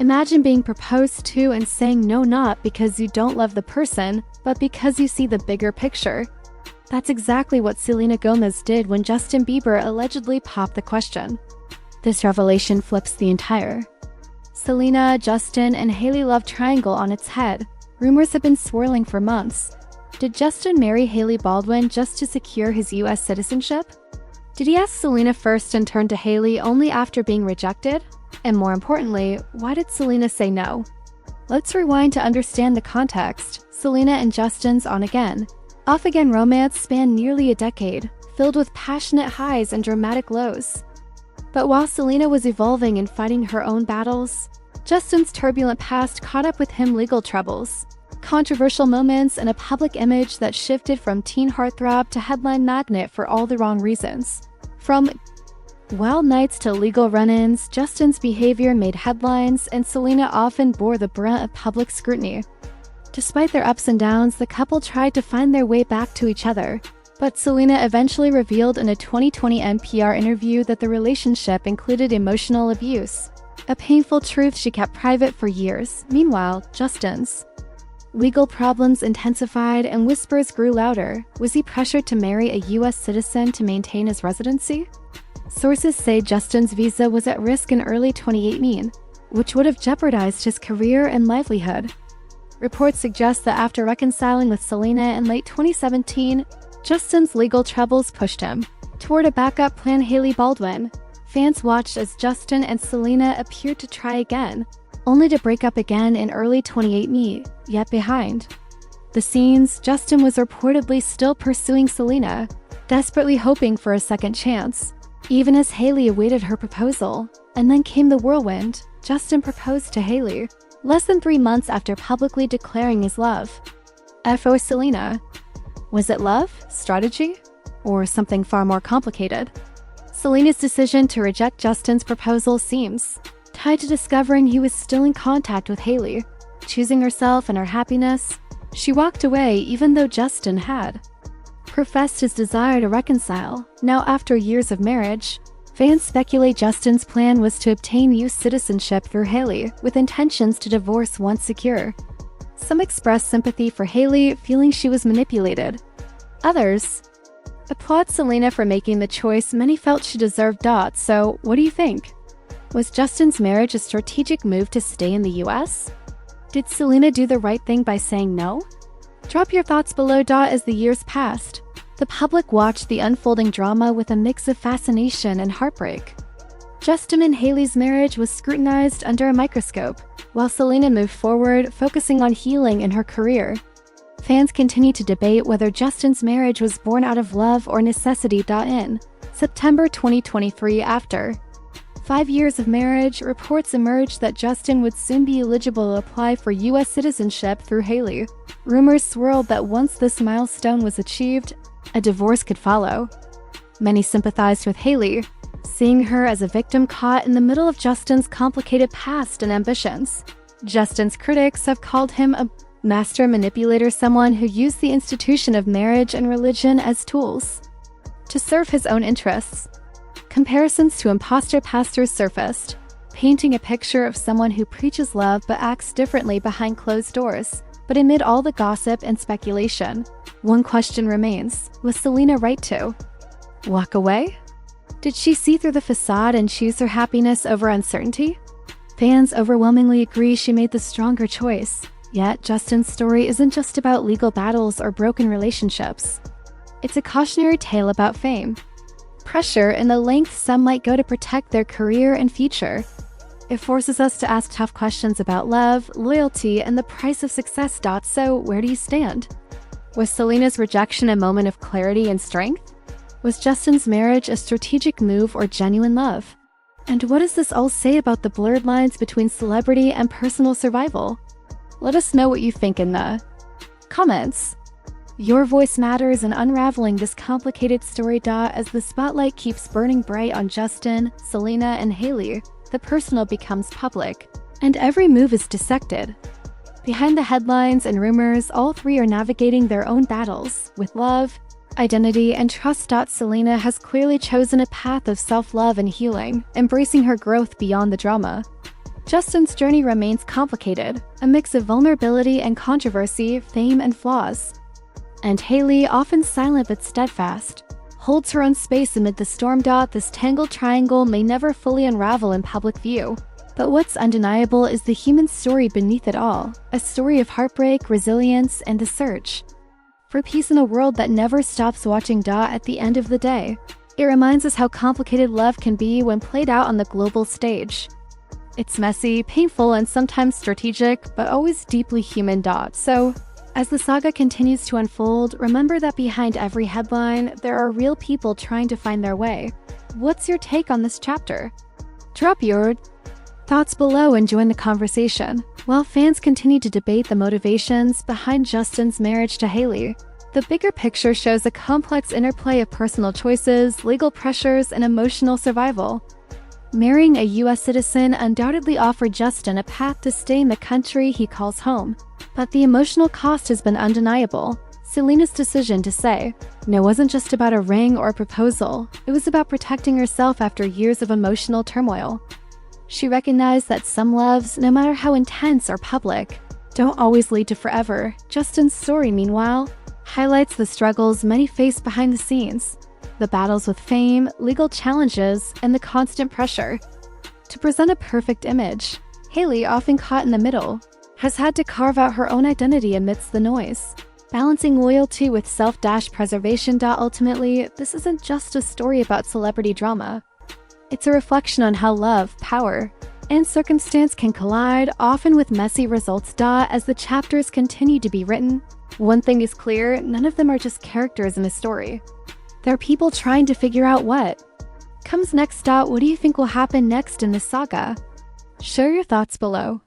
Imagine being proposed to and saying no, not because you don't love the person, but because you see the bigger picture. That's exactly what Selena Gomez did when Justin Bieber allegedly popped the question. This revelation flips the entire Selena, Justin, and Hailey love triangle on its head. Rumors have been swirling for months. Did Justin marry Hailey Baldwin just to secure his US citizenship? Did he ask Selena first and turn to Hailey only after being rejected? And more importantly, why did Selena say no? Let's rewind to understand the context. Selena and Justin's on-again, off-again romance spanned nearly a decade, filled with passionate highs and dramatic lows. But while Selena was evolving and fighting her own battles, Justin's turbulent past caught up with him: legal troubles, controversial moments, and a public image that shifted from teen heartthrob to headline magnet for all the wrong reasons. From wild nights to legal run-ins, Justin's behavior made headlines, and Selena often bore the brunt of public scrutiny. Despite their ups and downs, the couple tried to find their way back to each other. But Selena eventually revealed in a 2020 NPR interview that the relationship included emotional abuse, a painful truth she kept private for years. Meanwhile, Justin's legal problems intensified and whispers grew louder. Was he pressured to marry a US citizen to maintain his residency? Sources say Justin's visa was at risk in early 2018, which would have jeopardized his career and livelihood. Reports suggest that after reconciling with Selena in late 2017, Justin's legal troubles pushed him toward a backup plan: Hailey Baldwin. Fans watched as Justin and Selena appeared to try again, only to break up again in early 2018. Yet behind the scenes, Justin was reportedly still pursuing Selena, desperately hoping for a second chance. Even as Hailey awaited her proposal, and then came the whirlwind. Justin proposed to Hailey less than 3 months after publicly declaring his love for Selena. Was it love, strategy, or something far more complicated? Selena's decision to reject Justin's proposal seems tied to discovering he was still in contact with Hailey. Choosing herself and her happiness, she walked away even though Justin had professed his desire to reconcile. Now, after years of marriage, fans speculate Justin's plan was to obtain US citizenship through Hailey, with intentions to divorce once secure. Some expressed sympathy for Hailey, feeling she was manipulated. Others applaud Selena for making the choice many felt she deserved. So, what do you think? Was Justin's marriage a strategic move to stay in the US? Did Selena do the right thing by saying no? Drop your thoughts below. As the years passed, the public watched the unfolding drama with a mix of fascination and heartbreak. Justin and Hailey's marriage was scrutinized under a microscope, while Selena moved forward, focusing on healing in her career. Fans continue to debate whether Justin's marriage was born out of love or necessity. In September 2023, after 5 years of marriage, reports emerged that Justin would soon be eligible to apply for US citizenship through Hailey. Rumors swirled that once this milestone was achieved, a divorce could follow. Many sympathized with Hailey, seeing her as a victim caught in the middle of Justin's complicated past and ambitions. Justin's critics have called him a master manipulator, someone who used the institution of marriage and religion as tools to serve his own interests. Comparisons to imposter pastors surfaced, painting a picture of someone who preaches love but acts differently behind closed doors. But amid all the gossip and speculation, one question remains: was Selena right to walk away? Did she see through the facade and choose her happiness over uncertainty? Fans overwhelmingly agree she made the stronger choice. Yet, Justin's story isn't just about legal battles or broken relationships. It's a cautionary tale about fame, pressure, and the lengths some might go to protect their career and future. It forces us to ask tough questions about love, loyalty, and the price of success. So, where do you stand? Was Selena's rejection a moment of clarity and strength? Was Justin's marriage a strategic move or genuine love? And what does this all say about the blurred lines between celebrity and personal survival? Let us know what you think in the comments. Your voice matters in unraveling this complicated story. As the spotlight keeps burning bright on Justin, Selena, and Hailey, the personal becomes public, and every move is dissected. Behind the headlines and rumors, all three are navigating their own battles with love, identity, and trust. Selena has clearly chosen a path of self-love and healing, embracing her growth beyond the drama. Justin's journey remains complicated, a mix of vulnerability and controversy, fame and flaws. And Hailey, often silent but steadfast, holds her own space amid the storm. This tangled triangle may never fully unravel in public view. But what's undeniable is the human story beneath it all, a story of heartbreak, resilience, and the search for peace in a world that never stops watching. At the end of the day, it reminds us how complicated love can be when played out on the global stage. It's messy, painful, and sometimes strategic, but always deeply human. So, as the saga continues to unfold, remember that behind every headline, there are real people trying to find their way. What's your take on this chapter? Drop your thoughts below and join the conversation, while fans continue to debate the motivations behind Justin's marriage to Hailey. The bigger picture shows a complex interplay of personal choices, legal pressures, and emotional survival. Marrying a U.S. citizen undoubtedly offered Justin a path to stay in the country he calls home, but the emotional cost has been undeniable. Selena's decision to say no wasn't just about a ring or a proposal, it was about protecting herself after years of emotional turmoil. She recognized that some loves, no matter how intense or public, don't always lead to forever. Justin's story, meanwhile, highlights the struggles many face behind the scenes, the battles with fame, legal challenges, and the constant pressure to present a perfect image. Hailey, often caught in the middle, has had to carve out her own identity amidst the noise, balancing loyalty with self-preservation. Ultimately, this isn't just a story about celebrity drama. It's a reflection on how love, power, and circumstance can collide, often with messy results. As the chapters continue to be written, one thing is clear: none of them are just characters in a story. They're people trying to figure out what comes next. What do you think will happen next in this saga? Share your thoughts below.